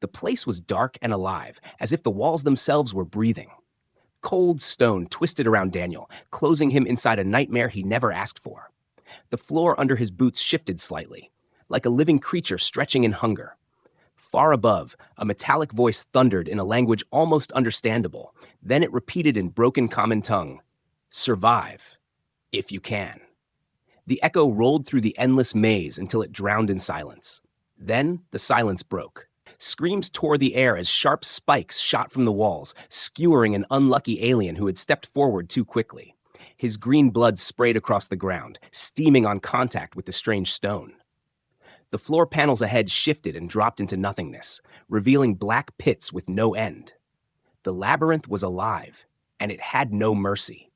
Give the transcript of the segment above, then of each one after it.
The place was dark and alive, as if the walls themselves were breathing. Cold stone twisted around Daniel, closing him inside a nightmare he never asked for. The floor under his boots shifted slightly, like a living creature stretching in hunger. Far above, a metallic voice thundered in a language almost understandable. Then it repeated in broken common tongue, "Survive, if you can." The echo rolled through the endless maze until it drowned in silence. Then the silence broke. Screams tore the air as sharp spikes shot from the walls, skewering an unlucky alien who had stepped forward too quickly. His green blood sprayed across the ground, steaming on contact with the strange stone. The floor panels ahead shifted and dropped into nothingness, revealing black pits with no end. The labyrinth was alive, and it had no mercy.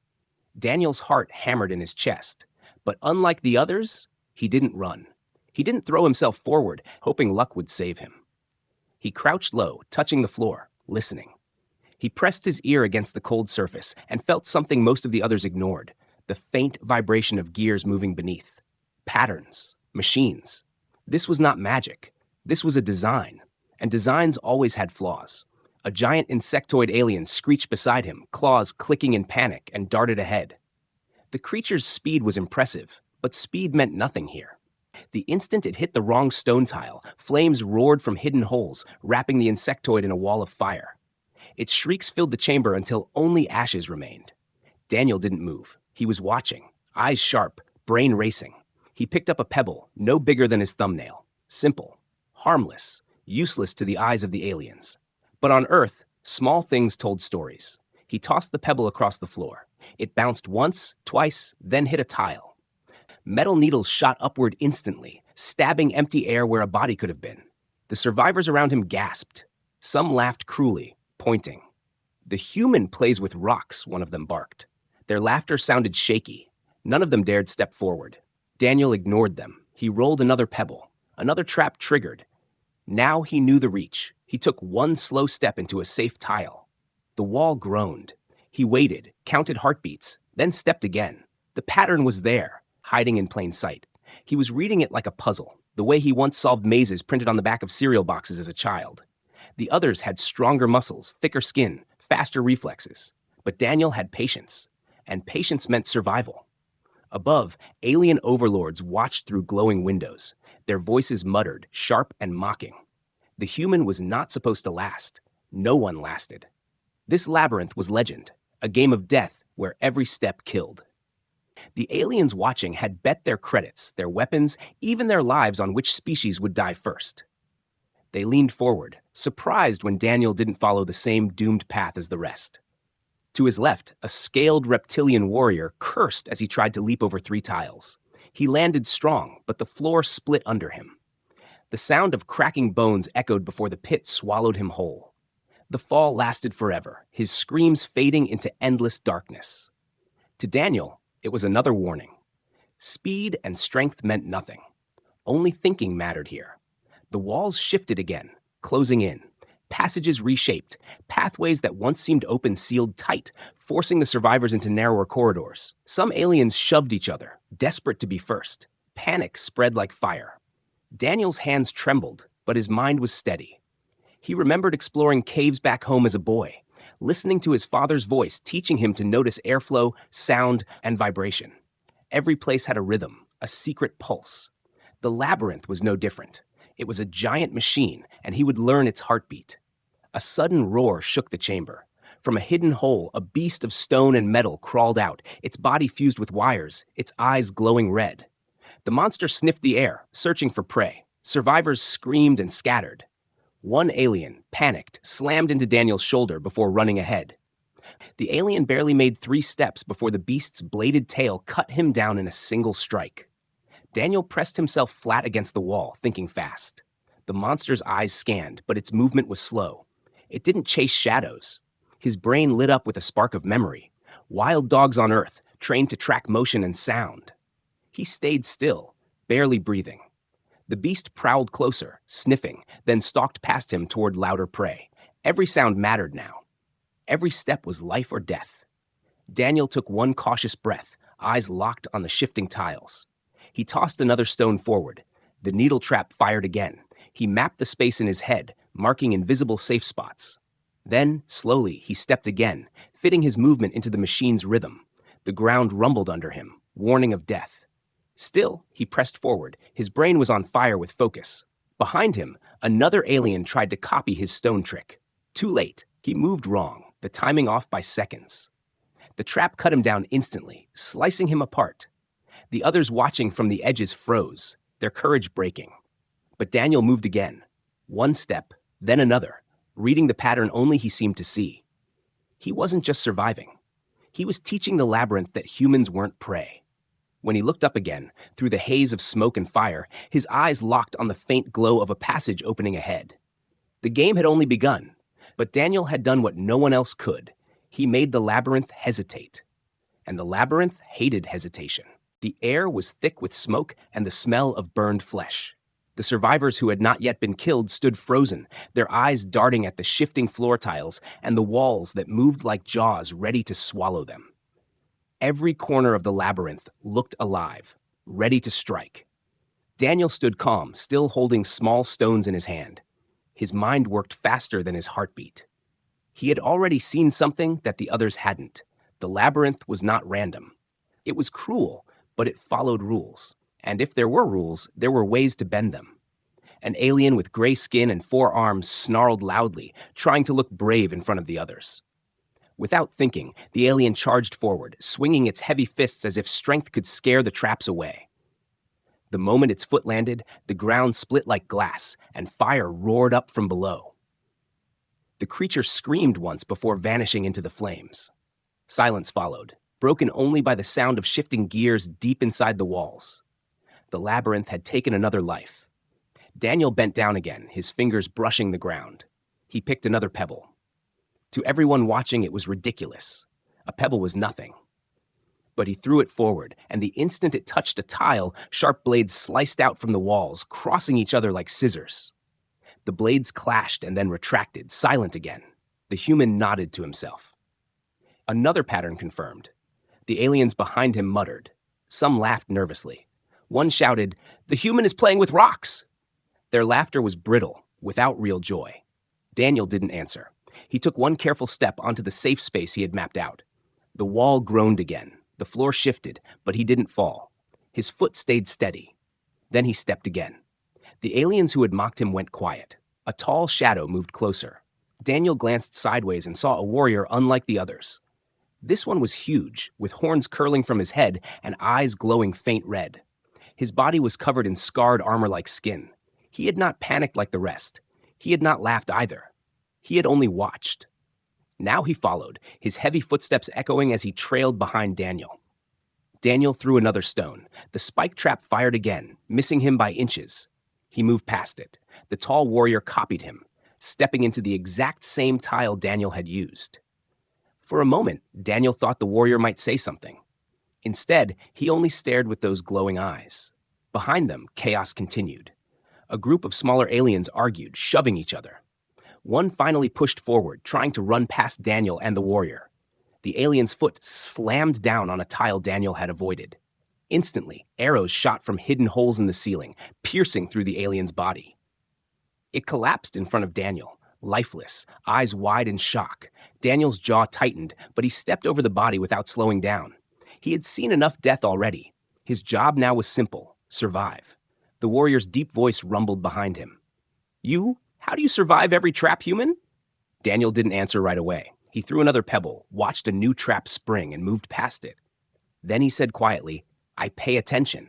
Daniel's heart hammered in his chest, but unlike the others, he didn't run. He didn't throw himself forward, hoping luck would save him. He crouched low, touching the floor, listening. He pressed his ear against the cold surface and felt something most of the others ignored, the faint vibration of gears moving beneath. Patterns, machines. This was not magic. This was a design, and designs always had flaws. A giant insectoid alien screeched beside him, claws clicking in panic, and darted ahead. The creature's speed was impressive, but speed meant nothing here. The instant it hit the wrong stone tile, flames roared from hidden holes, wrapping the insectoid in a wall of fire. Its shrieks filled the chamber until only ashes remained. Daniel didn't move. He was watching, eyes sharp, brain racing. He picked up a pebble, no bigger than his thumbnail. Simple, harmless, useless to the eyes of the aliens. But on Earth, small things told stories. He tossed the pebble across the floor. It bounced once, twice, then hit a tile. Metal needles shot upward instantly, stabbing empty air where a body could have been. The survivors around him gasped. Some laughed cruelly, pointing. "The human plays with rocks," one of them barked. Their laughter sounded shaky. None of them dared step forward. Daniel ignored them. He rolled another pebble. Another trap triggered. Now he knew the reach. He took one slow step into a safe tile. The wall groaned. He waited, counted heartbeats, then stepped again. The pattern was there, hiding in plain sight. He was reading it like a puzzle, the way he once solved mazes printed on the back of cereal boxes as a child. The others had stronger muscles, thicker skin, faster reflexes. But Daniel had patience, and patience meant survival. Above, alien overlords watched through glowing windows. Their voices muttered, sharp and mocking. The human was not supposed to last. No one lasted. This labyrinth was legend, a game of death where every step killed. The aliens watching had bet their credits, their weapons, even their lives on which species would die first. They leaned forward, surprised when Daniel didn't follow the same doomed path as the rest. To his left, a scaled reptilian warrior cursed as he tried to leap over 3 tiles. He landed strong, but the floor split under him. The sound of cracking bones echoed before the pit swallowed him whole. The fall lasted forever, his screams fading into endless darkness. To Daniel, it was another warning. Speed and strength meant nothing. Only thinking mattered here. The walls shifted again, closing in. Passages reshaped, pathways that once seemed open sealed tight, forcing the survivors into narrower corridors. Some aliens shoved each other, desperate to be first. Panic spread like fire. Daniel's hands trembled, but his mind was steady. He remembered exploring caves back home as a boy, listening to his father's voice teaching him to notice airflow, sound, and vibration. Every place had a rhythm, a secret pulse. The labyrinth was no different. It was a giant machine, and he would learn its heartbeat. A sudden roar shook the chamber. From a hidden hole, a beast of stone and metal crawled out, its body fused with wires, its eyes glowing red. The monster sniffed the air, searching for prey. Survivors screamed and scattered. One alien, panicked, slammed into Daniel's shoulder before running ahead. The alien barely made 3 steps before the beast's bladed tail cut him down in a single strike. Daniel pressed himself flat against the wall, thinking fast. The monster's eyes scanned, but its movement was slow. It didn't chase shadows. His brain lit up with a spark of memory. Wild dogs on Earth, trained to track motion and sound. He stayed still, barely breathing. The beast prowled closer, sniffing, then stalked past him toward louder prey. Every sound mattered now. Every step was life or death. Daniel took one cautious breath, eyes locked on the shifting tiles. He tossed another stone forward. The needle trap fired again. He mapped the space in his head, marking invisible safe spots. Then, slowly, he stepped again, fitting his movement into the machine's rhythm. The ground rumbled under him, warning of death. Still, he pressed forward. His brain was on fire with focus. Behind him, another alien tried to copy his stone trick. Too late. He moved wrong, the timing off by seconds. The trap cut him down instantly, slicing him apart. The others watching from the edges froze, their courage breaking. But Daniel moved again. One step, then another, reading the pattern only he seemed to see. He wasn't just surviving. He was teaching the labyrinth that humans weren't prey. When he looked up again, through the haze of smoke and fire, his eyes locked on the faint glow of a passage opening ahead. The game had only begun, but Daniel had done what no one else could. He made the labyrinth hesitate. And the labyrinth hated hesitation. The air was thick with smoke and the smell of burned flesh. The survivors who had not yet been killed stood frozen, their eyes darting at the shifting floor tiles and the walls that moved like jaws ready to swallow them. Every corner of the labyrinth looked alive, ready to strike. Daniel stood calm, still holding small stones in his hand. His mind worked faster than his heartbeat. He had already seen something that the others hadn't. The labyrinth was not random. It was cruel, but it followed rules. And if there were rules, there were ways to bend them. An alien with gray skin and 4 arms snarled loudly, trying to look brave in front of the others. Without thinking, the alien charged forward, swinging its heavy fists as if strength could scare the traps away. The moment its foot landed, the ground split like glass, and fire roared up from below. The creature screamed once before vanishing into the flames. Silence followed, broken only by the sound of shifting gears deep inside the walls. The labyrinth had taken another life. Daniel bent down again, his fingers brushing the ground. He picked another pebble. To everyone watching, it was ridiculous. A pebble was nothing. But he threw it forward, and the instant it touched a tile, sharp blades sliced out from the walls, crossing each other like scissors. The blades clashed and then retracted, silent again. The human nodded to himself. Another pattern confirmed. The aliens behind him muttered. Some laughed nervously. One shouted, "The human is playing with rocks!" Their laughter was brittle, without real joy. Daniel didn't answer. He took one careful step onto the safe space he had mapped out. The wall groaned again. The floor shifted, but he didn't fall. His foot stayed steady. Then he stepped again. The aliens who had mocked him went quiet. A tall shadow moved closer. Daniel glanced sideways and saw a warrior unlike the others. This one was huge, with horns curling from his head and eyes glowing faint red. His body was covered in scarred armor-like skin. He had not panicked like the rest. He had not laughed either. He had only watched. Now he followed, his heavy footsteps echoing as he trailed behind Daniel. Daniel threw another stone. The spike trap fired again, missing him by inches. He moved past it. The tall warrior copied him, stepping into the exact same tile Daniel had used. For a moment, Daniel thought the warrior might say something. Instead, he only stared with those glowing eyes. Behind them, chaos continued. A group of smaller aliens argued, shoving each other. One finally pushed forward, trying to run past Daniel and the warrior. The alien's foot slammed down on a tile Daniel had avoided. Instantly, arrows shot from hidden holes in the ceiling, piercing through the alien's body. It collapsed in front of Daniel, lifeless, eyes wide in shock. Daniel's jaw tightened, but he stepped over the body without slowing down. He had seen enough death already. His job now was simple: survive. The warrior's deep voice rumbled behind him. "You? How do you survive every trap, human?" Daniel didn't answer right away. He threw another pebble, watched a new trap spring, and moved past it. Then he said quietly, "I pay attention."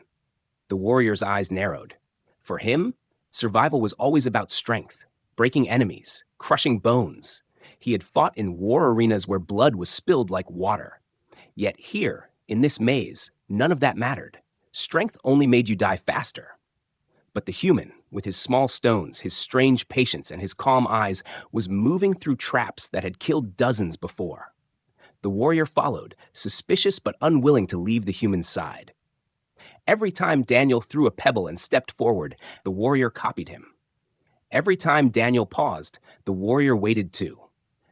The warrior's eyes narrowed. For him, survival was always about strength, breaking enemies, crushing bones. He had fought in war arenas where blood was spilled like water. Yet here, in this maze, none of that mattered. Strength only made you die faster. But the human, with his small stones, his strange patience, and his calm eyes, was moving through traps that had killed dozens before. The warrior followed, suspicious but unwilling to leave the human's side. Every time Daniel threw a pebble and stepped forward, the warrior copied him. Every time Daniel paused, the warrior waited too.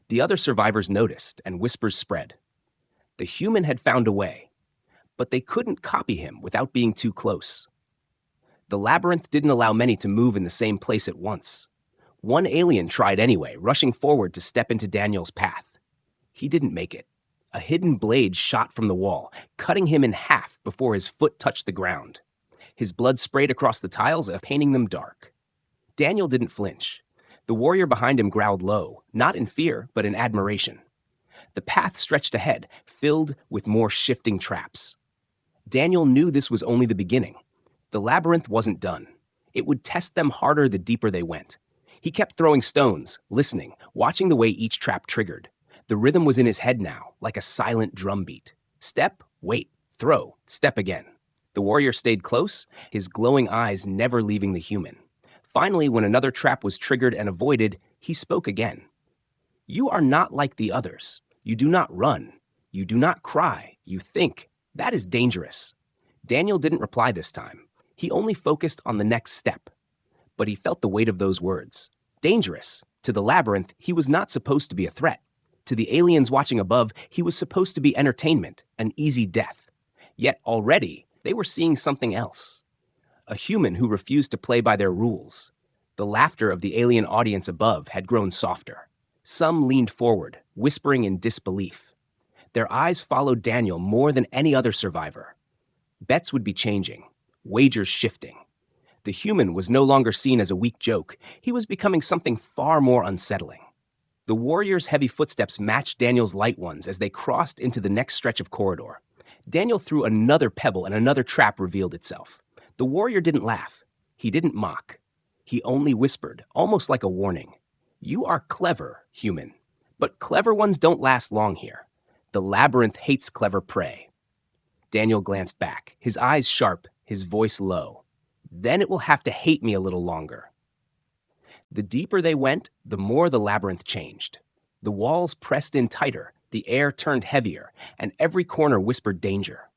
The other survivors noticed, and whispers spread. The human had found a way, but they couldn't copy him without being too close. The labyrinth didn't allow many to move in the same place at once. One alien tried anyway, rushing forward to step into Daniel's path. He didn't make it. A hidden blade shot from the wall, cutting him in half before his foot touched the ground. His blood sprayed across the tiles, painting them dark. Daniel didn't flinch. The warrior behind him growled low, not in fear, but in admiration. The path stretched ahead, filled with more shifting traps. Daniel knew this was only the beginning. The labyrinth wasn't done. It would test them harder the deeper they went. He kept throwing stones, listening, watching the way each trap triggered. The rhythm was in his head now, like a silent drumbeat. Step, wait, throw, step again. The warrior stayed close, his glowing eyes never leaving the human. Finally, when another trap was triggered and avoided, he spoke again. You are not like the others. You do not run. You do not cry. You think. That is dangerous. Daniel didn't reply this time. He only focused on the next step. But he felt the weight of those words. Dangerous. To the labyrinth, he was not supposed to be a threat. To the aliens watching above, he was supposed to be entertainment, an easy death. Yet already, they were seeing something else. A human who refused to play by their rules. The laughter of the alien audience above had grown softer. Some leaned forward, whispering in disbelief. Their eyes followed Daniel more than any other survivor. Bets would be changing, wagers shifting. The human was no longer seen as a weak joke. He was becoming something far more unsettling. The warrior's heavy footsteps matched Daniel's light ones as they crossed into the next stretch of corridor. Daniel threw another pebble and another trap revealed itself. The warrior didn't laugh. He didn't mock. He only whispered, almost like a warning. You are clever, human. But clever ones don't last long here. The labyrinth hates clever prey. Daniel glanced back, his eyes sharp, his voice low. Then it will have to hate me a little longer. The deeper they went, the more the labyrinth changed. The walls pressed in tighter, the air turned heavier, and every corner whispered danger.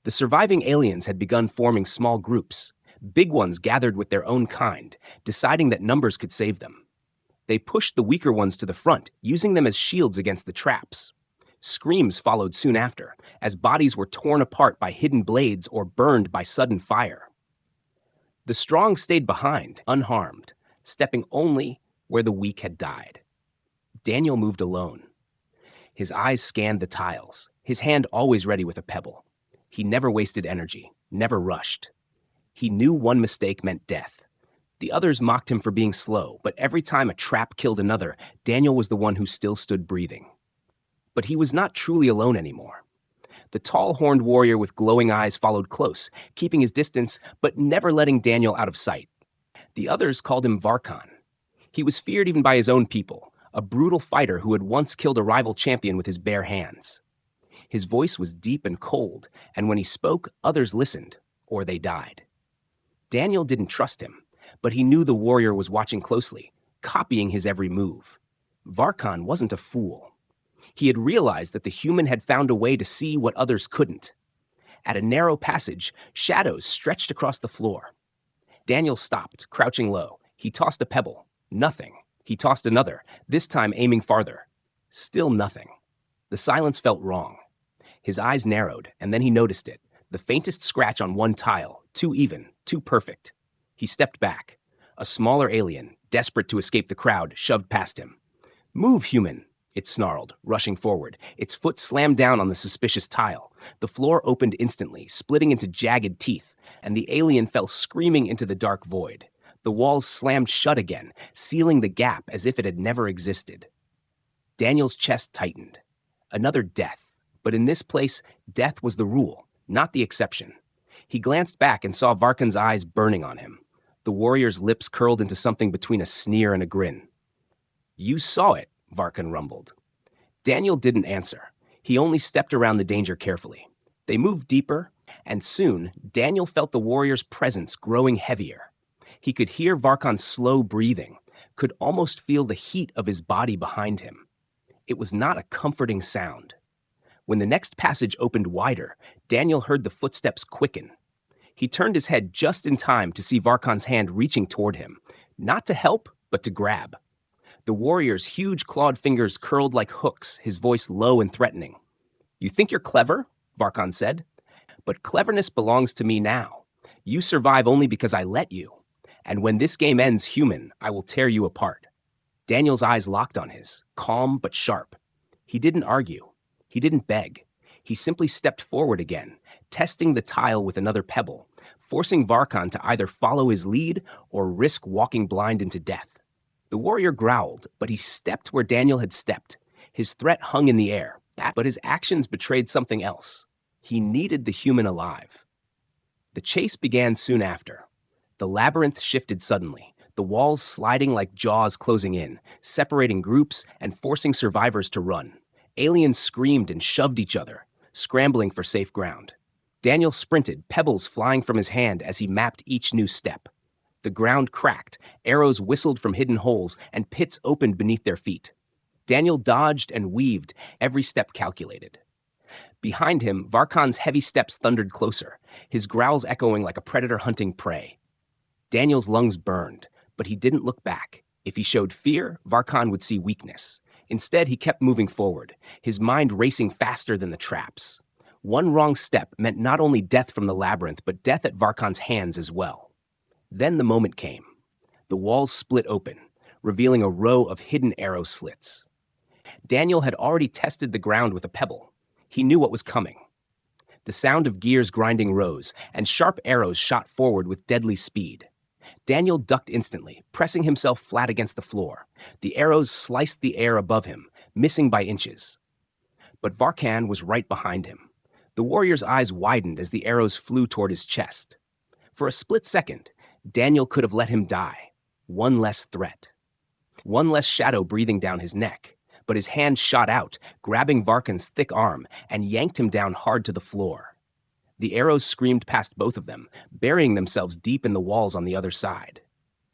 The surviving aliens had begun forming small groups. Big ones gathered with their own kind, deciding that numbers could save them. They pushed the weaker ones to the front, using them as shields against the traps. Screams followed soon after, as bodies were torn apart by hidden blades or burned by sudden fire. The strong stayed behind, unharmed, stepping only where the weak had died. Daniel moved alone. His eyes scanned the tiles, his hand always ready with a pebble. He never wasted energy, never rushed. He knew one mistake meant death. The others mocked him for being slow, but every time a trap killed another, Daniel was the one who still stood breathing. But he was not truly alone anymore. The tall, horned warrior with glowing eyes followed close, keeping his distance, but never letting Daniel out of sight. The others called him Varkan. He was feared even by his own people, a brutal fighter who had once killed a rival champion with his bare hands. His voice was deep and cold, and when he spoke, others listened, or they died. Daniel didn't trust him, but he knew the warrior was watching closely, copying his every move. Varkan wasn't a fool. He had realized that the human had found a way to see what others couldn't. At a narrow passage, shadows stretched across the floor. Daniel stopped, crouching low. He tossed a pebble. Nothing. He tossed another, this time aiming farther. Still nothing. The silence felt wrong. His eyes narrowed, and then he noticed it. The faintest scratch on one tile, too even, too perfect. He stepped back. A smaller alien, desperate to escape the crowd, shoved past him. Move, human, it snarled, rushing forward. Its foot slammed down on the suspicious tile. The floor opened instantly, splitting into jagged teeth, and the alien fell screaming into the dark void. The walls slammed shut again, sealing the gap as if it had never existed. Daniel's chest tightened. Another death. But in this place, death was the rule, not the exception. He glanced back and saw Varkan's eyes burning on him. The warrior's lips curled into something between a sneer and a grin. You saw it, Varkan rumbled. Daniel didn't answer. He only stepped around the danger carefully. They moved deeper, and soon Daniel felt the warrior's presence growing heavier. He could hear Varkan's slow breathing, could almost feel the heat of his body behind him. It was not a comforting sound. When the next passage opened wider, Daniel heard the footsteps quicken. He turned his head just in time to see Varkan's hand reaching toward him, not to help, but to grab. The warrior's huge clawed fingers curled like hooks, his voice low and threatening. You think you're clever? Varkan said. But cleverness belongs to me now. You survive only because I let you. And when this game ends, human, I will tear you apart. Daniel's eyes locked on his, calm but sharp. He didn't argue. He didn't beg. He simply stepped forward again, testing the tile with another pebble, forcing Varkan to either follow his lead or risk walking blind into death. The warrior growled, but he stepped where Daniel had stepped. His threat hung in the air, but his actions betrayed something else. He needed the human alive. The chase began soon after. The labyrinth shifted suddenly, the walls sliding like jaws closing in, separating groups and forcing survivors to run. Aliens screamed and shoved each other, scrambling for safe ground. Daniel sprinted, pebbles flying from his hand as he mapped each new step. The ground cracked, arrows whistled from hidden holes, and pits opened beneath their feet. Daniel dodged and weaved, every step calculated. Behind him, Varkan's heavy steps thundered closer, his growls echoing like a predator hunting prey. Daniel's lungs burned, but he didn't look back. If he showed fear, Varkan would see weakness. Instead, he kept moving forward, his mind racing faster than the traps. One wrong step meant not only death from the labyrinth, but death at Varkan's hands as well. Then the moment came. The walls split open, revealing a row of hidden arrow slits. Daniel had already tested the ground with a pebble. He knew what was coming. The sound of gears grinding rose, and sharp arrows shot forward with deadly speed. Daniel ducked instantly, pressing himself flat against the floor. The arrows sliced the air above him, missing by inches. But Varkan was right behind him. The warrior's eyes widened as the arrows flew toward his chest. For a split second, Daniel could have let him die. One less threat. One less shadow breathing down his neck. But his hand shot out, grabbing Varkan's thick arm, and yanked him down hard to the floor. The arrows screamed past both of them, burying themselves deep in the walls on the other side.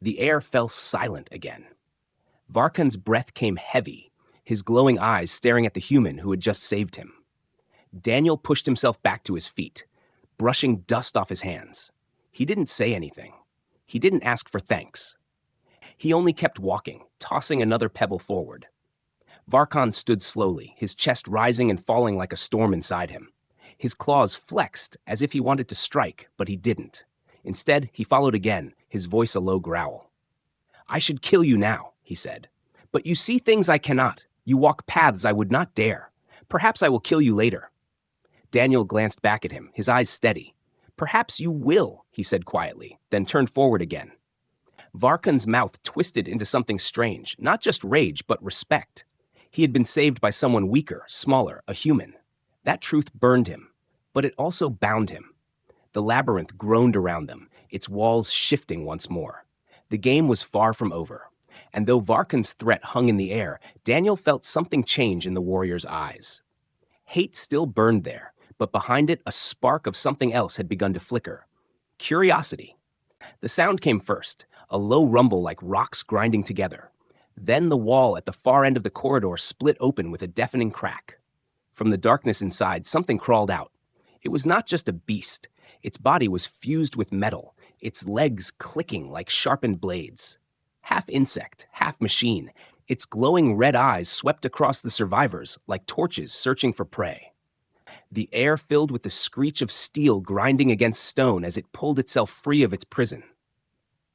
The air fell silent again. Varkan's breath came heavy, his glowing eyes staring at the human who had just saved him. Daniel pushed himself back to his feet, brushing dust off his hands. He didn't say anything. He didn't ask for thanks. He only kept walking, tossing another pebble forward. Varkan stood slowly, his chest rising and falling like a storm inside him. His claws flexed as if he wanted to strike, but he didn't. Instead, he followed again, his voice a low growl. "I should kill you now," he said. "But you see things I cannot. You walk paths I would not dare. Perhaps I will kill you later." Daniel glanced back at him, his eyes steady. "Perhaps you will," he said quietly, then turned forward again. Varkan's mouth twisted into something strange, not just rage, but respect. He had been saved by someone weaker, smaller, a human. That truth burned him, but it also bound him. The labyrinth groaned around them, its walls shifting once more. The game was far from over, and though Varkan's threat hung in the air, Daniel felt something change in the warrior's eyes. Hate still burned there, but behind it, a spark of something else had begun to flicker. Curiosity. The sound came first, a low rumble like rocks grinding together. Then the wall at the far end of the corridor split open with a deafening crack. From the darkness inside, something crawled out. It was not just a beast. Its body was fused with metal, its legs clicking like sharpened blades. Half insect, half machine, its glowing red eyes swept across the survivors like torches searching for prey. The air filled with the screech of steel grinding against stone as it pulled itself free of its prison.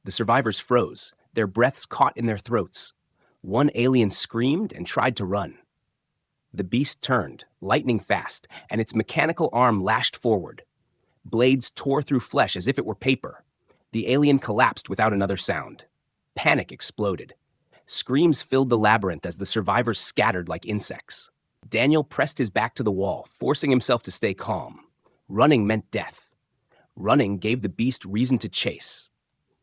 The survivors froze, their breaths caught in their throats. One alien screamed and tried to run. The beast turned, lightning fast, and its mechanical arm lashed forward. Blades tore through flesh as if it were paper. The alien collapsed without another sound. Panic exploded. Screams filled the labyrinth as the survivors scattered like insects. Daniel pressed his back to the wall, forcing himself to stay calm. Running meant death. Running gave the beast reason to chase.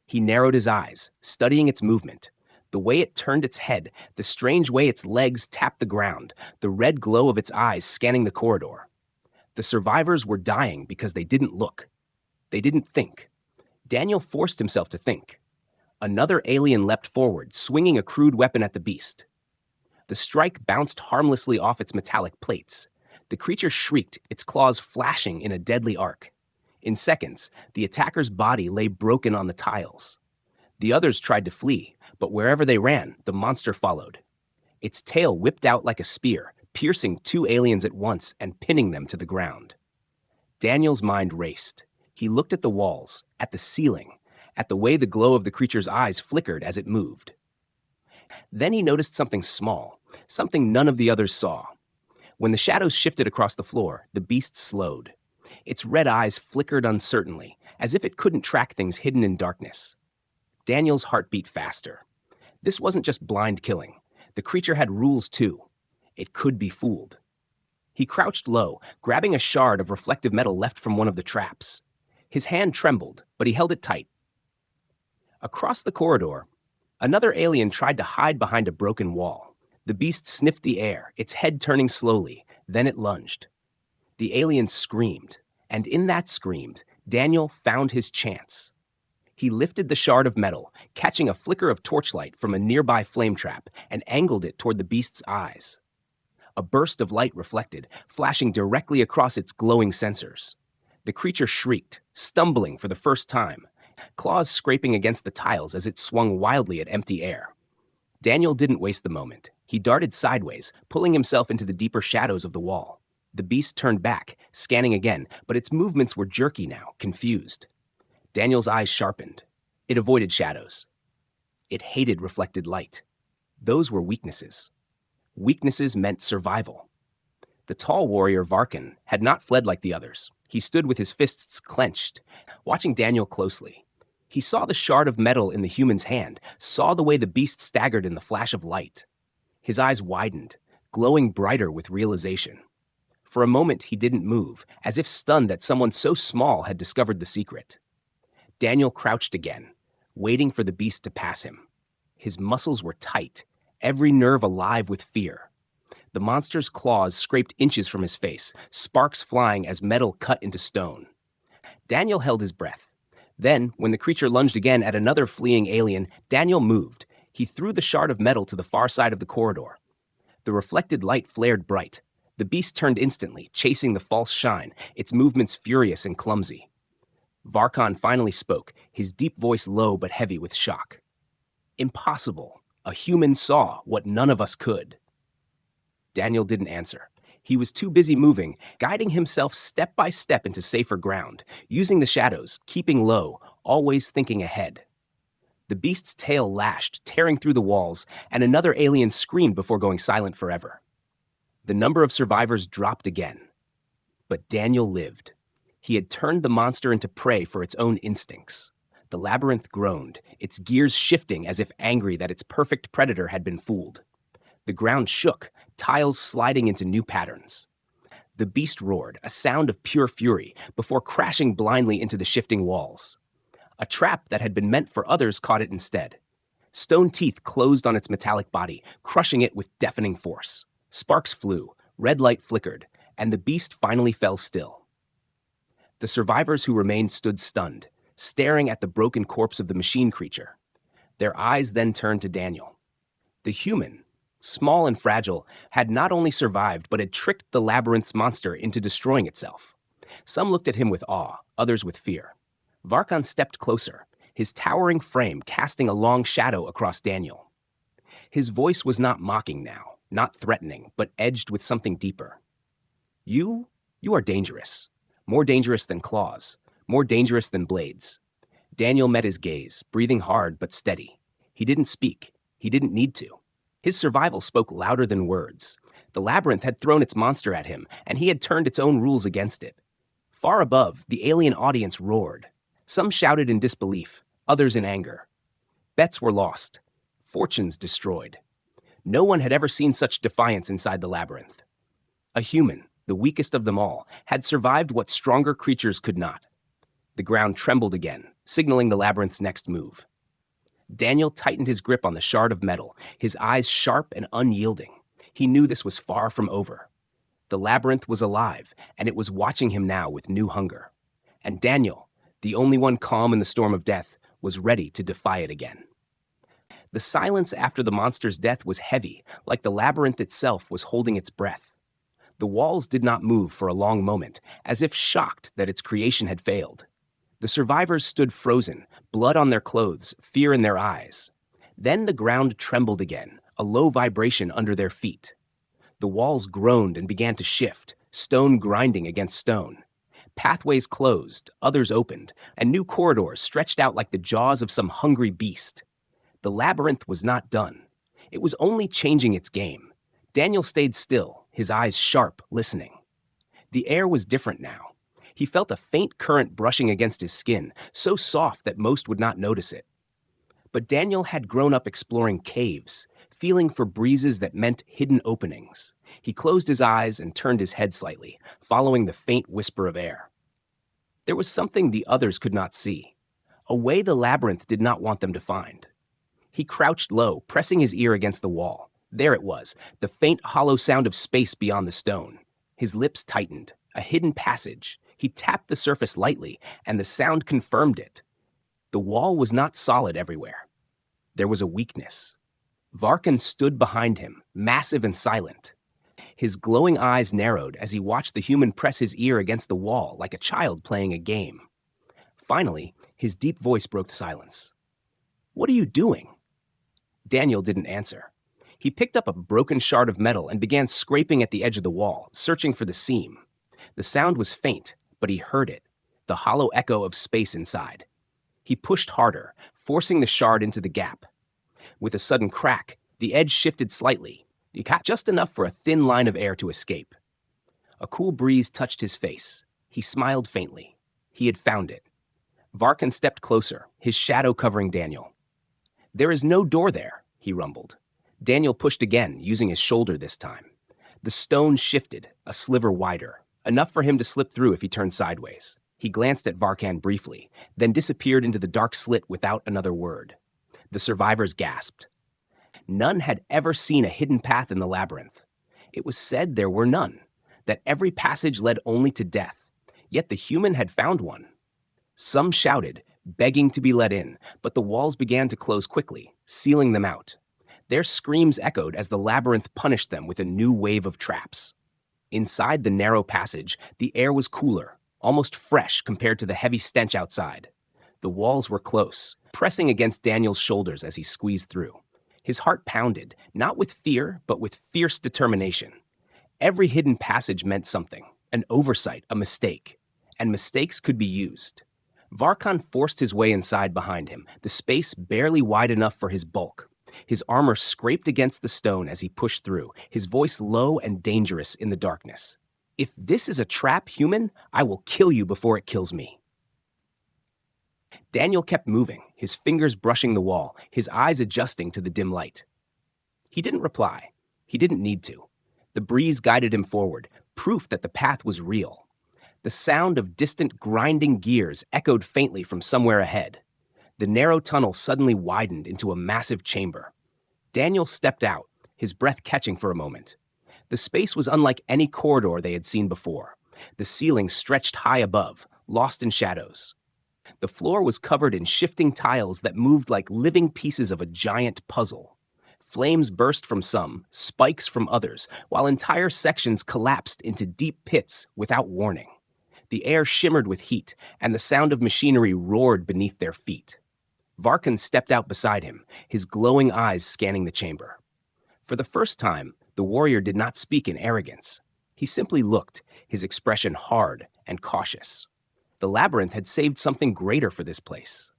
He narrowed his eyes, studying its movement. The way it turned its head, the strange way its legs tapped the ground, the red glow of its eyes scanning the corridor. The survivors were dying because they didn't look. They didn't think. Daniel forced himself to think. Another alien leapt forward, swinging a crude weapon at the beast. The strike bounced harmlessly off its metallic plates. The creature shrieked, its claws flashing in a deadly arc. In seconds, the attacker's body lay broken on the tiles. The others tried to flee, but wherever they ran, the monster followed. Its tail whipped out like a spear, piercing two aliens at once and pinning them to the ground. Daniel's mind raced. He looked at the walls, at the ceiling, at the way the glow of the creature's eyes flickered as it moved. Then he noticed something small, something none of the others saw. When the shadows shifted across the floor, the beast slowed. Its red eyes flickered uncertainly, as if it couldn't track things hidden in darkness. Daniel's heart beat faster. This wasn't just blind killing. The creature had rules too. It could be fooled. He crouched low, grabbing a shard of reflective metal left from one of the traps. His hand trembled, but he held it tight. Across the corridor, another alien tried to hide behind a broken wall. The beast sniffed the air, its head turning slowly. Then it lunged. The alien screamed, and in that scream, Daniel found his chance. He lifted the shard of metal, catching a flicker of torchlight from a nearby flame trap, and angled it toward the beast's eyes. A burst of light reflected, flashing directly across its glowing sensors. The creature shrieked, stumbling for the first time, claws scraping against the tiles as it swung wildly at empty air. Daniel didn't waste the moment. He darted sideways, pulling himself into the deeper shadows of the wall. The beast turned back, scanning again, but its movements were jerky now, confused. Daniel's eyes sharpened. It avoided shadows. It hated reflected light. Those were weaknesses. Weaknesses meant survival. The tall warrior Varkan had not fled like the others. He stood with his fists clenched, watching Daniel closely. He saw the shard of metal in the human's hand, saw the way the beast staggered in the flash of light. His eyes widened, glowing brighter with realization. For a moment, he didn't move, as if stunned that someone so small had discovered the secret. Daniel crouched again, waiting for the beast to pass him. His muscles were tight, every nerve alive with fear. The monster's claws scraped inches from his face, sparks flying as metal cut into stone. Daniel held his breath. Then, when the creature lunged again at another fleeing alien, Daniel moved. He threw the shard of metal to the far side of the corridor. The reflected light flared bright. The beast turned instantly, chasing the false shine, its movements furious and clumsy. Varkan finally spoke, his deep voice low but heavy with shock. Impossible. A human saw what none of us could. Daniel didn't answer. He was too busy moving, guiding himself step by step into safer ground, using the shadows, keeping low, always thinking ahead. The beast's tail lashed, tearing through the walls, and another alien screamed before going silent forever. The number of survivors dropped again. But Daniel lived. He had turned the monster into prey for its own instincts. The labyrinth groaned, its gears shifting as if angry that its perfect predator had been fooled. The ground shook, tiles sliding into new patterns. The beast roared, a sound of pure fury, before crashing blindly into the shifting walls. A trap that had been meant for others caught it instead. Stone teeth closed on its metallic body, crushing it with deafening force. Sparks flew, red light flickered, and the beast finally fell still. The survivors who remained stood stunned, staring at the broken corpse of the machine creature. Their eyes then turned to Daniel. The human, small and fragile, had not only survived, but had tricked the labyrinth's monster into destroying itself. Some looked at him with awe, others with fear. Varkan stepped closer, his towering frame casting a long shadow across Daniel. His voice was not mocking now, not threatening, but edged with something deeper. You are dangerous. More dangerous than claws, more dangerous than blades. Daniel met his gaze, breathing hard but steady. He didn't speak. He didn't need to. His survival spoke louder than words. The labyrinth had thrown its monster at him, and he had turned its own rules against it. Far above, the alien audience roared. Some shouted in disbelief, others in anger. Bets were lost, fortunes destroyed. No one had ever seen such defiance inside the labyrinth. A human, the weakest of them all, had survived what stronger creatures could not. The ground trembled again, signaling the labyrinth's next move. Daniel tightened his grip on the shard of metal, his eyes sharp and unyielding. He knew this was far from over. The labyrinth was alive, and it was watching him now with new hunger. And Daniel, the only one calm in the storm of death, was ready to defy it again. The silence after the monster's death was heavy, like the labyrinth itself was holding its breath. The walls did not move for a long moment, as if shocked that its creation had failed. The survivors stood frozen, blood on their clothes, fear in their eyes. Then the ground trembled again, a low vibration under their feet. The walls groaned and began to shift, stone grinding against stone. Pathways closed, others opened, and new corridors stretched out like the jaws of some hungry beast. The labyrinth was not done. It was only changing its game. Daniel stayed still, his eyes sharp, listening. The air was different now. He felt a faint current brushing against his skin, so soft that most would not notice it. But Daniel had grown up exploring caves, feeling for breezes that meant hidden openings. He closed his eyes and turned his head slightly, following the faint whisper of air. There was something the others could not see, a way the labyrinth did not want them to find. He crouched low, pressing his ear against the wall. There it was, the faint hollow sound of space beyond the stone. His lips tightened, a hidden passage. He tapped the surface lightly, and the sound confirmed it. The wall was not solid everywhere. There was a weakness. Varkan stood behind him, massive and silent. His glowing eyes narrowed as he watched the human press his ear against the wall like a child playing a game. Finally, his deep voice broke the silence. "What are you doing?" Daniel didn't answer. He picked up a broken shard of metal and began scraping at the edge of the wall, searching for the seam. The sound was faint, but he heard it, the hollow echo of space inside. He pushed harder, forcing the shard into the gap. With a sudden crack, the edge shifted slightly. He caught just enough for a thin line of air to escape. A cool breeze touched his face. He smiled faintly. He had found it. Varkan stepped closer, his shadow covering Daniel. "There is no door there," he rumbled. Daniel pushed again, using his shoulder this time. The stone shifted, a sliver wider, enough for him to slip through if he turned sideways. He glanced at Varkan briefly, then disappeared into the dark slit without another word. The survivors gasped. None had ever seen a hidden path in the labyrinth. It was said there were none, that every passage led only to death, yet the human had found one. Some shouted, begging to be let in, but the walls began to close quickly, sealing them out. Their screams echoed as the labyrinth punished them with a new wave of traps. Inside the narrow passage, the air was cooler, almost fresh compared to the heavy stench outside. The walls were close, pressing against Daniel's shoulders as he squeezed through. His heart pounded, not with fear, but with fierce determination. Every hidden passage meant something, an oversight, a mistake. And mistakes could be used. Varkan forced his way inside behind him, the space barely wide enough for his bulk. His armor scraped against the stone as he pushed through, his voice low and dangerous in the darkness. "If this is a trap, human, I will kill you before it kills me." Daniel kept moving, his fingers brushing the wall, his eyes adjusting to the dim light. He didn't reply. He didn't need to. The breeze guided him forward, proof that the path was real. The sound of distant grinding gears echoed faintly from somewhere ahead. The narrow tunnel suddenly widened into a massive chamber. Daniel stepped out, his breath catching for a moment. The space was unlike any corridor they had seen before. The ceiling stretched high above, lost in shadows. The floor was covered in shifting tiles that moved like living pieces of a giant puzzle. Flames burst from some, spikes from others, while entire sections collapsed into deep pits without warning. The air shimmered with heat, and the sound of machinery roared beneath their feet. Varkan stepped out beside him, his glowing eyes scanning the chamber. For the first time, the warrior did not speak in arrogance. He simply looked, his expression hard and cautious. The labyrinth had saved something greater for this place.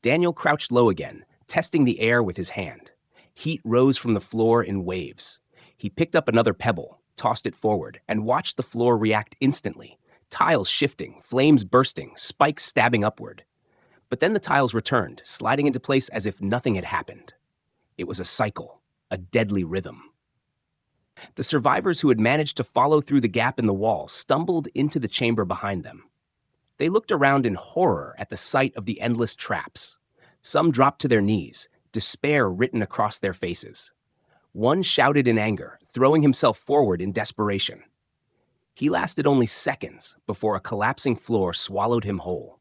Daniel crouched low again, testing the air with his hand. Heat rose from the floor in waves. He picked up another pebble, tossed it forward, and watched the floor react instantly. Tiles shifting, flames bursting, spikes stabbing upward. But then the tiles returned, sliding into place as if nothing had happened. It was a cycle, a deadly rhythm. The survivors who had managed to follow through the gap in the wall stumbled into the chamber behind them. They looked around in horror at the sight of the endless traps. Some dropped to their knees, despair written across their faces. One shouted in anger, throwing himself forward in desperation. He lasted only seconds before a collapsing floor swallowed him whole.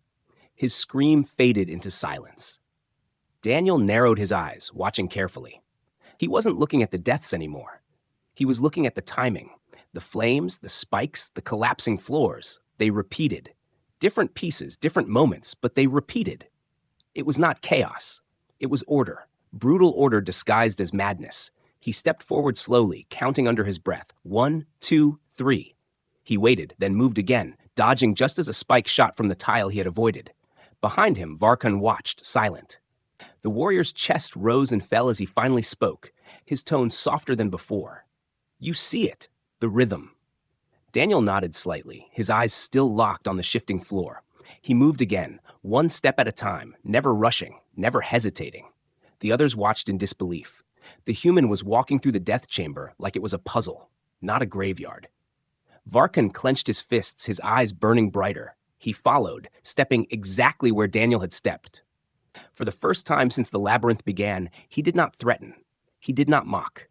His scream faded into silence. Daniel narrowed his eyes, watching carefully. He wasn't looking at the deaths anymore. He was looking at the timing. The flames, the spikes, the collapsing floors, they repeated. Different pieces, different moments, but they repeated. It was not chaos. It was order, brutal order disguised as madness. He stepped forward slowly, counting under his breath. 1, 2, 3. He waited, then moved again, dodging just as a spike shot from the tile he had avoided. Behind him, Varkan watched, silent. The warrior's chest rose and fell as he finally spoke, his tone softer than before. "You see it, the rhythm." Daniel nodded slightly, his eyes still locked on the shifting floor. He moved again, one step at a time, never rushing, never hesitating. The others watched in disbelief. The human was walking through the death chamber like it was a puzzle, not a graveyard. Varkan clenched his fists, his eyes burning brighter. He followed, stepping exactly where Daniel had stepped. For the first time since the labyrinth began, he did not threaten. He did not mock.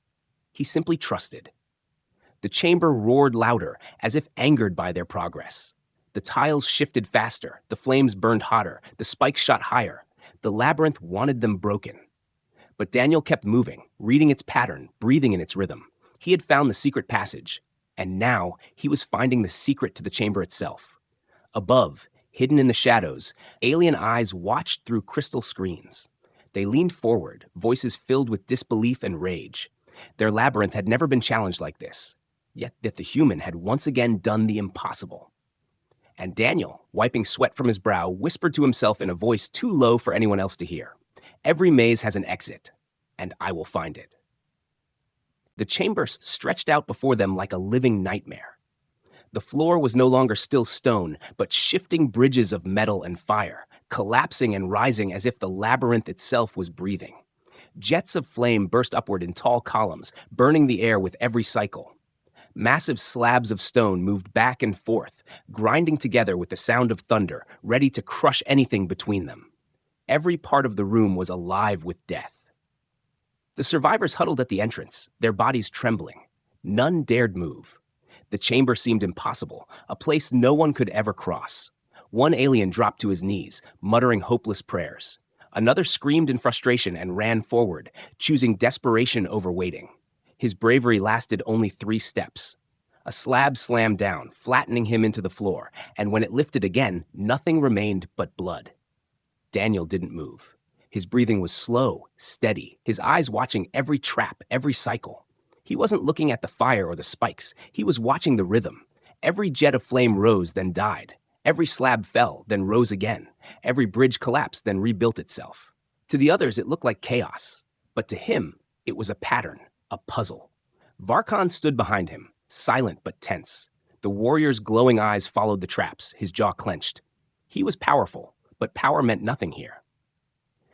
He simply trusted. The chamber roared louder, as if angered by their progress. The tiles shifted faster, the flames burned hotter, the spikes shot higher. The labyrinth wanted them broken. But Daniel kept moving, reading its pattern, breathing in its rhythm. He had found the secret passage, and now he was finding the secret to the chamber itself. Above, hidden in the shadows, alien eyes watched through crystal screens. They leaned forward, voices filled with disbelief and rage. Their labyrinth had never been challenged like this, yet that the human had once again done the impossible. And Daniel, wiping sweat from his brow, whispered to himself in a voice too low for anyone else to hear, "Every maze has an exit, and I will find it." The chamber stretched out before them like a living nightmare. The floor was no longer still stone, but shifting bridges of metal and fire, collapsing and rising as if the labyrinth itself was breathing. Jets of flame burst upward in tall columns, burning the air with every cycle. Massive slabs of stone moved back and forth, grinding together with the sound of thunder, ready to crush anything between them. Every part of the room was alive with death. The survivors huddled at the entrance, their bodies trembling. None dared move. The chamber seemed impossible, a place no one could ever cross. One alien dropped to his knees, muttering hopeless prayers. Another screamed in frustration and ran forward, choosing desperation over waiting. His bravery lasted only 3 steps. A slab slammed down, flattening him into the floor, and when it lifted again, nothing remained but blood. Daniel didn't move. His breathing was slow, steady, his eyes watching every trap, every cycle. He wasn't looking at the fire or the spikes. He was watching the rhythm. Every jet of flame rose, then died. Every slab fell, then rose again. Every bridge collapsed, then rebuilt itself. To the others, it looked like chaos. But to him, it was a pattern, a puzzle. Varkan stood behind him, silent but tense. The warrior's glowing eyes followed the traps, his jaw clenched. He was powerful, but power meant nothing here.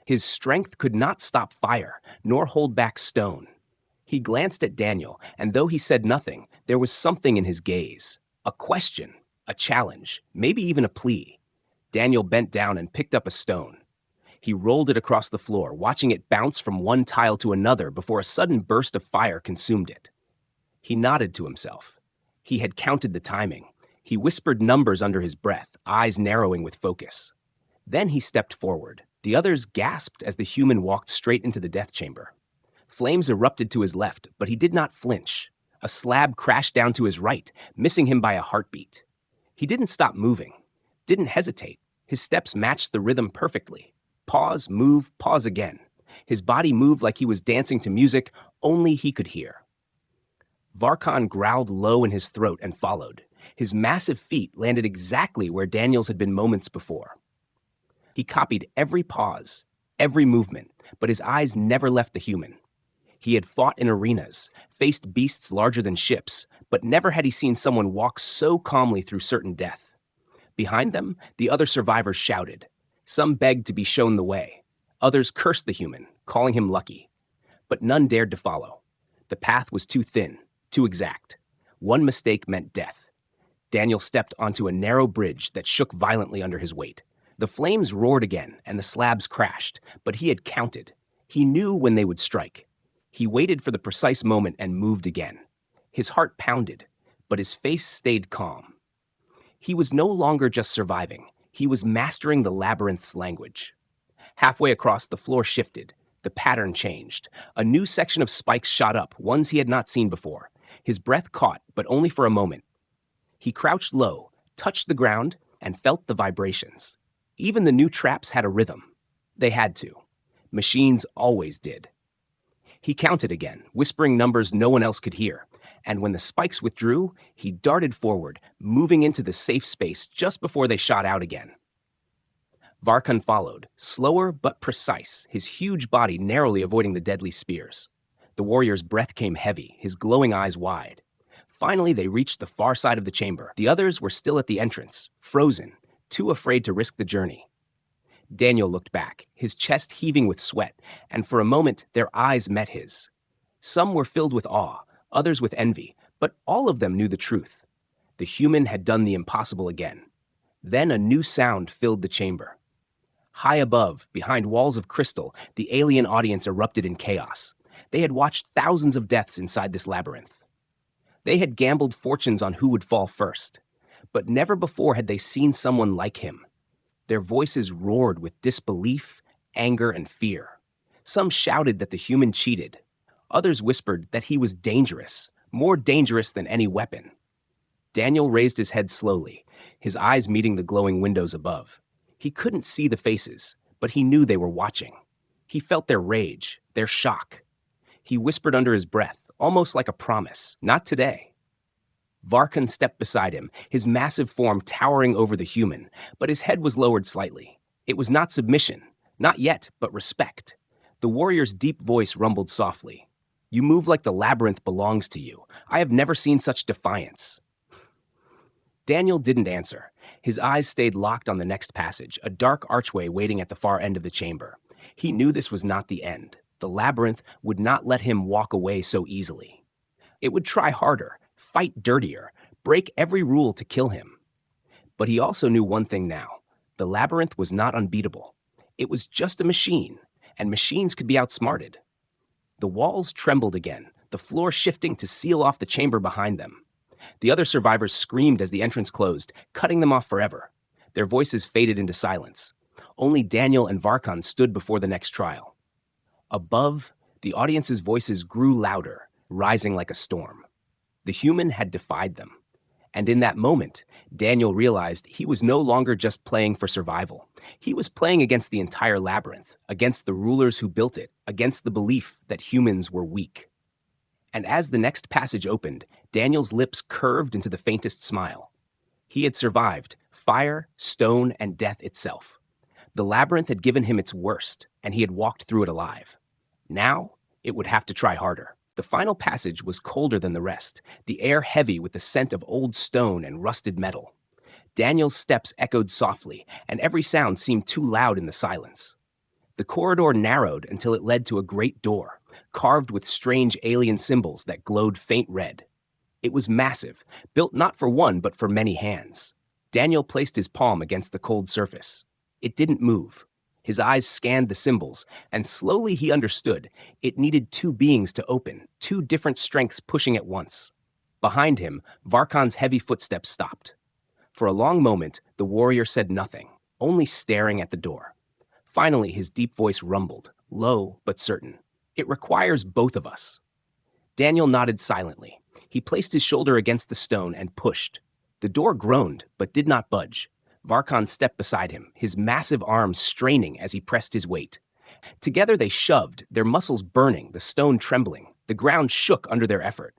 His strength could not stop fire, nor hold back stone. He glanced at Daniel, and though he said nothing, there was something in his gaze. A question, a challenge, maybe even a plea. Daniel bent down and picked up a stone. He rolled it across the floor, watching it bounce from one tile to another before a sudden burst of fire consumed it. He nodded to himself. He had counted the timing. He whispered numbers under his breath, eyes narrowing with focus. Then he stepped forward. The others gasped as the human walked straight into the death chamber. Flames erupted to his left, but he did not flinch. A slab crashed down to his right, missing him by a heartbeat. He didn't stop moving, didn't hesitate. His steps matched the rhythm perfectly. Pause, move, pause again. His body moved like he was dancing to music only he could hear. Varkan growled low in his throat and followed. His massive feet landed exactly where Daniel's had been moments before. He copied every pause, every movement, but his eyes never left the human. He had fought in arenas, faced beasts larger than ships, but never had he seen someone walk so calmly through certain death. Behind them, the other survivors shouted. Some begged to be shown the way. Others cursed the human, calling him lucky. But none dared to follow. The path was too thin, too exact. One mistake meant death. Daniel stepped onto a narrow bridge that shook violently under his weight. The flames roared again, and the slabs crashed, but he had counted. He knew when they would strike. He waited for the precise moment and moved again. His heart pounded, but his face stayed calm. He was no longer just surviving. He was mastering the labyrinth's language. Halfway across, the floor shifted. The pattern changed. A new section of spikes shot up, ones he had not seen before. His breath caught, but only for a moment. He crouched low, touched the ground, and felt the vibrations. Even the new traps had a rhythm. They had to. Machines always did. He counted again, whispering numbers no one else could hear. And when the spikes withdrew, he darted forward, moving into the safe space just before they shot out again. Varkan followed, slower but precise, his huge body narrowly avoiding the deadly spears. The warrior's breath came heavy, his glowing eyes wide. Finally, they reached the far side of the chamber. The others were still at the entrance, frozen, too afraid to risk the journey. Daniel looked back, his chest heaving with sweat, and for a moment their eyes met his. Some were filled with awe, others with envy, but all of them knew the truth. The human had done the impossible again. Then a new sound filled the chamber. High above, behind walls of crystal, the alien audience erupted in chaos. They had watched thousands of deaths inside this labyrinth. They had gambled fortunes on who would fall first, but never before had they seen someone like him. Their voices roared with disbelief, anger, and fear. Some shouted that the human cheated. Others whispered that he was dangerous, more dangerous than any weapon. Daniel raised his head slowly, his eyes meeting the glowing windows above. He couldn't see the faces, but he knew they were watching. He felt their rage, their shock. He whispered under his breath, almost like a promise, "Not today." Varkan stepped beside him, his massive form towering over the human, but his head was lowered slightly. It was not submission, not yet, but respect. The warrior's deep voice rumbled softly. "You move like the labyrinth belongs to you. I have never seen such defiance." Daniel didn't answer. His eyes stayed locked on the next passage, a dark archway waiting at the far end of the chamber. He knew this was not the end. The labyrinth would not let him walk away so easily. It would try harder, fight dirtier, break every rule to kill him. But he also knew one thing now. The labyrinth was not unbeatable. It was just a machine, and machines could be outsmarted. The walls trembled again, the floor shifting to seal off the chamber behind them. The other survivors screamed as the entrance closed, cutting them off forever. Their voices faded into silence. Only Daniel and Varkan stood before the next trial. Above, the audience's voices grew louder, rising like a storm. The human had defied them. And in that moment, Daniel realized he was no longer just playing for survival. He was playing against the entire labyrinth, against the rulers who built it, against the belief that humans were weak. And as the next passage opened, Daniel's lips curved into the faintest smile. He had survived fire, stone, and death itself. The labyrinth had given him its worst, and he had walked through it alive. Now, it would have to try harder. The final passage was colder than the rest, the air heavy with the scent of old stone and rusted metal. Daniel's steps echoed softly, and every sound seemed too loud in the silence. The corridor narrowed until it led to a great door, carved with strange alien symbols that glowed faint red. It was massive, built not for one but for many hands. Daniel placed his palm against the cold surface. It didn't move. His eyes scanned the symbols, and slowly he understood it needed two beings to open, two different strengths pushing at once. Behind him, Varkan's heavy footsteps stopped. For a long moment, the warrior said nothing, only staring at the door. Finally, his deep voice rumbled, low but certain. "It requires both of us." Daniel nodded silently. He placed his shoulder against the stone and pushed. The door groaned, but did not budge. Varkan stepped beside him, his massive arms straining as he pressed his weight. Together they shoved, their muscles burning, the stone trembling. The ground shook under their effort.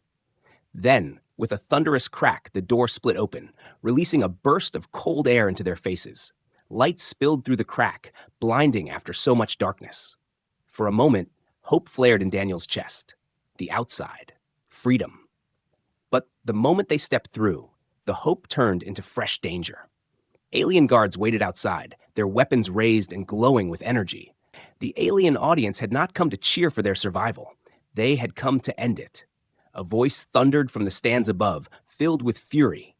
Then, with a thunderous crack, the door split open, releasing a burst of cold air into their faces. Light spilled through the crack, blinding after so much darkness. For a moment, hope flared in Daniel's chest. The outside. Freedom. But the moment they stepped through, the hope turned into fresh danger. Alien guards waited outside, their weapons raised and glowing with energy. The alien audience had not come to cheer for their survival. They had come to end it. A voice thundered from the stands above, filled with fury.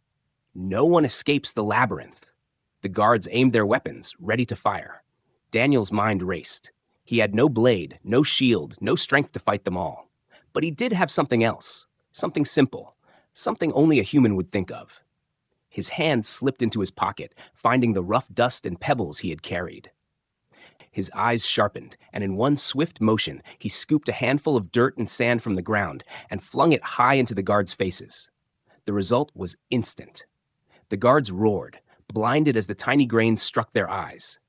"No one escapes the labyrinth." The guards aimed their weapons, ready to fire. Daniel's mind raced. He had no blade, no shield, no strength to fight them all. But he did have something else, something simple, something only a human would think of. His hand slipped into his pocket, finding the rough dust and pebbles he had carried. His eyes sharpened, and in one swift motion, he scooped a handful of dirt and sand from the ground and flung it high into the guards' faces. The result was instant. The guards roared, blinded as the tiny grains struck their eyes.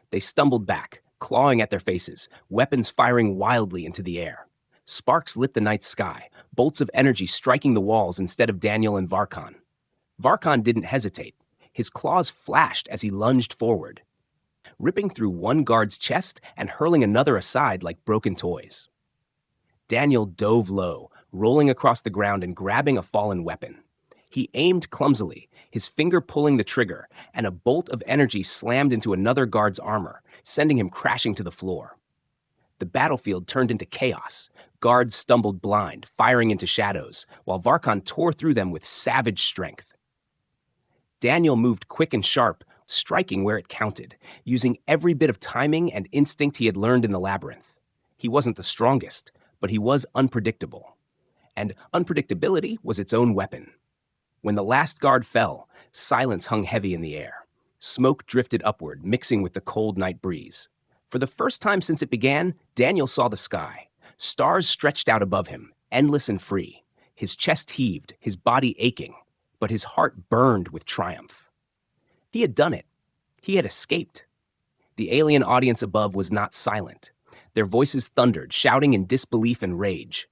They stumbled back, clawing at their faces, weapons firing wildly into the air. Sparks lit the night sky, bolts of energy striking the walls instead of Daniel and Varkan. Varkan didn't hesitate. His claws flashed as he lunged forward, ripping through one guard's chest and hurling another aside like broken toys. Daniel dove low, rolling across the ground and grabbing a fallen weapon. He aimed clumsily, his finger pulling the trigger, and a bolt of energy slammed into another guard's armor, sending him crashing to the floor. The battlefield turned into chaos. Guards stumbled blind, firing into shadows, while Varkan tore through them with savage strength. Daniel moved quick and sharp, striking where it counted, using every bit of timing and instinct he had learned in the labyrinth. He wasn't the strongest, but he was unpredictable. And unpredictability was its own weapon. When the last guard fell, silence hung heavy in the air. Smoke drifted upward, mixing with the cold night breeze. For the first time since it began, Daniel saw the sky. Stars stretched out above him, endless and free. His chest heaved, his body aching, but his heart burned with triumph. He had done it. He had escaped. The alien audience above was not silent. Their voices thundered, shouting in disbelief and rage.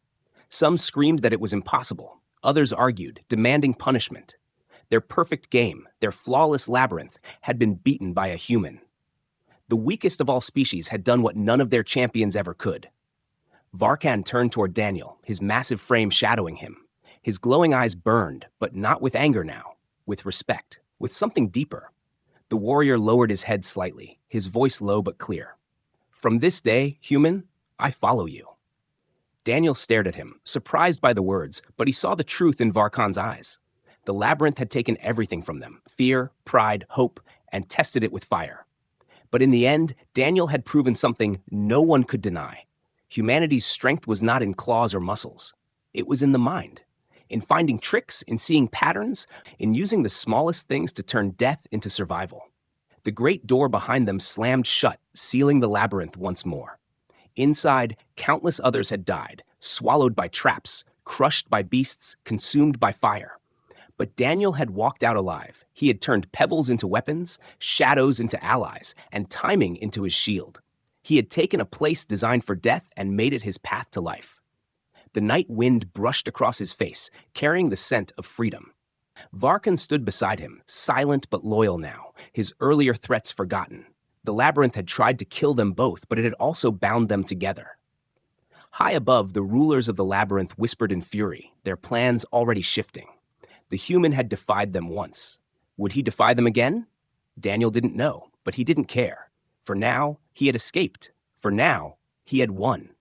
Some screamed that it was impossible. Others argued, demanding punishment. Their perfect game, their flawless labyrinth, had been beaten by a human. The weakest of all species had done what none of their champions ever could. Varkan turned toward Daniel, his massive frame shadowing him. His glowing eyes burned, but not with anger now, with respect, with something deeper. The warrior lowered his head slightly, his voice low but clear. "From this day, human, I follow you." Daniel stared at him, surprised by the words, but he saw the truth in Varkan's eyes. The labyrinth had taken everything from them, fear, pride, hope, and tested it with fire. But in the end, Daniel had proven something no one could deny. Humanity's strength was not in claws or muscles. It was in the mind. In finding tricks, in seeing patterns, in using the smallest things to turn death into survival. The great door behind them slammed shut, sealing the labyrinth once more. Inside, countless others had died, swallowed by traps, crushed by beasts, consumed by fire. But Daniel had walked out alive. He had turned pebbles into weapons, shadows into allies, and timing into his shield. He had taken a place designed for death and made it his path to life. The night wind brushed across his face, carrying the scent of freedom. Varkan stood beside him, silent but loyal now, his earlier threats forgotten. The labyrinth had tried to kill them both, but it had also bound them together. High above, the rulers of the labyrinth whispered in fury, their plans already shifting. The human had defied them once. Would he defy them again? Daniel didn't know, but he didn't care. For now, he had escaped. For now, he had won.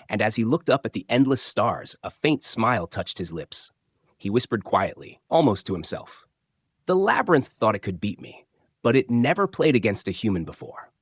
And as he looked up at the endless stars, a faint smile touched his lips. He whispered quietly, almost to himself, "The labyrinth thought it could beat me, but it never played against a human before."